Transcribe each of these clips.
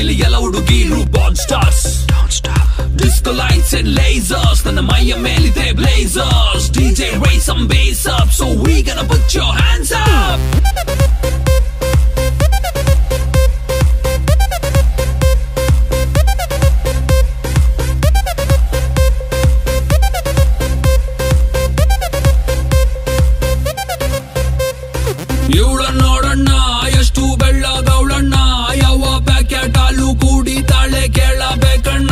ಇಲ್ಲಿ ಎಲ್ಲ ಹುಡುಗಿರು ಬಾನ್ stars. Disco lights and lasers, ನನ್ನ ಮೈಯ ಮೇಲಿದೆ blazers. DJ raise some bass up, so we gonna put your hands up. ಇವಳ ನೋಡಣ್ಣ ಎಷ್ಟು ಬೆಳ್ಳಗವಳಣ್ಣ, ಯಾವ ಪ್ಯಾಕೆಟ್ ಹಾಲು ಕುಡಿತಾಳೆ ಕೇಳಬೇಕಣ್ಣ.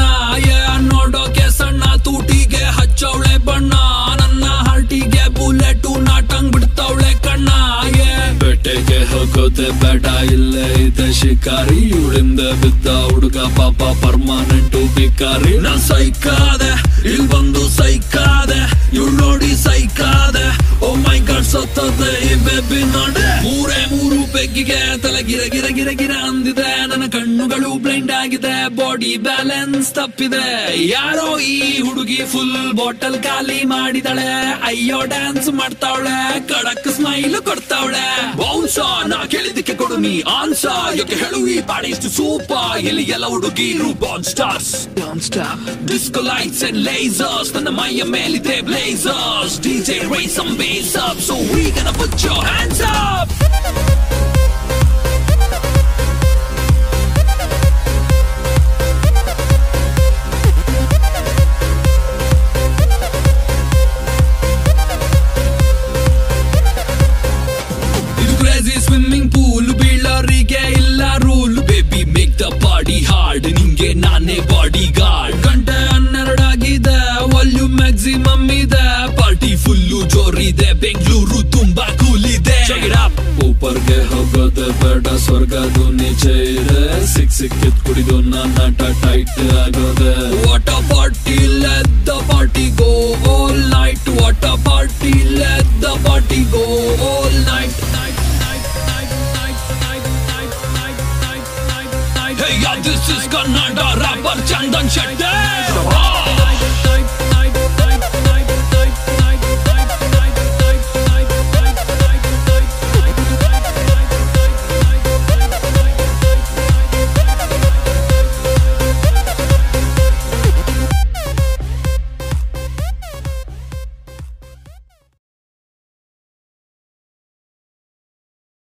ನೋಡೋಕೆ ಸಣ್ಣ ತೂಟಿಗೆ ಹಚ್ಚವಳೆ ಬಣ್ಣ, ನನ್ನ ಹಾರ್ಟಿಗೆ ಬುಲೆಟ್ ನಾಟಂಗ್ ಬಿಡ್ತವಳೆ ಕಣ್ಣ. ಬೇಟೆಗೆ ಹೋಗೋದೆ ಬೇಡ ಇಲ್ಲೇ ಇದೆ ಶಿಕಾರಿ, ಇವಳಿಂದ ಬಿದ್ದ ಹುಡುಗ ಪಾಪ ಪರ್ಮನೆಂಟ್ ಬಿಕಾರಿ. ನಾ ಸೈಕಾದೆ ಇಲ್ ಬಂದು ಸೈಕಾದೆ, ಇವಳು ನೋಡಿ ಸೈಕಾದೆ. ಓ ಮೈ ಗಾಡ್ ಸತ್ತದೆ ಈ ಬೇಬಿ ನೋಡೆ. ಮೂರು ಬೆಗ್ಗಿಗೆ ತಲೆ ಗಿರ ಗಿರ ಗಿರ ಗಿರ ಅಂದಿದೆ, ನನ್ನ ಕಣ್ಣುಗಳು ಬ್ಲೈಂಡ್ ಆಗಿದೆ, ಬಾಡಿ ಬ್ಯಾಲೆನ್ಸ್ ತಪ್ಪಿದೆ. ಯಾರೋ ಈ ಹುಡುಗಿ ಫುಲ್ ಬಾಟಲ್ ಖಾಲಿ ಮಾಡಿದಳೆ, ಅಯ್ಯೋ ಡ್ಯಾನ್ಸ್ ಮಾಡ್ತಾವಳೆ, ಕಡಕ್ ಸ್ಮೈಲ್ ಕೊಡ್ತಾವಳೆ. ಬೌನ್ಸ ನಾ ಕೇಳಿದಕ್ಕೆ ಕೊಡು ನೀ ಆನ್ಸ, ಯಾಕೆ ಹೇಳು ಈ ಪಾಡಿ ಇಷ್ಟು ಸೂಪರ್. ಇಲ್ಲಿ ಎಲ್ಲ ಹುಡುಗಿರು ಬಾನ್ stars. Disco lights and lasers, ನನ್ನ ಮೈಯ ಮೇಲಿದೆ blazers. DJ raise some bass up, so we gonna put your hands up. ಇದು crazy swimming pool, ಬೀಳರಿಗೆ ಇಲ್ಲ rule. Baby make the party hard, ನಿಂಗೆ ನಾನೇ ಬಾಡಿ ಗಾರ್ಡ್. ಗಂಟೆ 12 ಆಗಿದೆ, ವಾಲ್ಯೂಮ್ ಮ್ಯಾಕ್ಸಿಮಮ್ ಇದೆ, ಪಾರ್ಟಿ ಫುಲ್ಲು ಜೋರಿದೆ, ಬೆಂಗಳೂರು ತುಂಬಾ ಕೂಲ್ ಇದೆ. ಊಪರ್ಗೆ ಹೋಗೋದೆ ಬೇಡ, ಸ್ವರ್ಗದು ನೀಚೆ ಇದೆ, ಸಿಕ್ಕಿದ್ ಕುಡಿದು ನಾಟ ಟೈಟ್ ಆಗೋದೆ. What a party, let the party go all night. What a party, let the party go all night. Hey, yeah, this is Kannada rapper Chandan Shetty.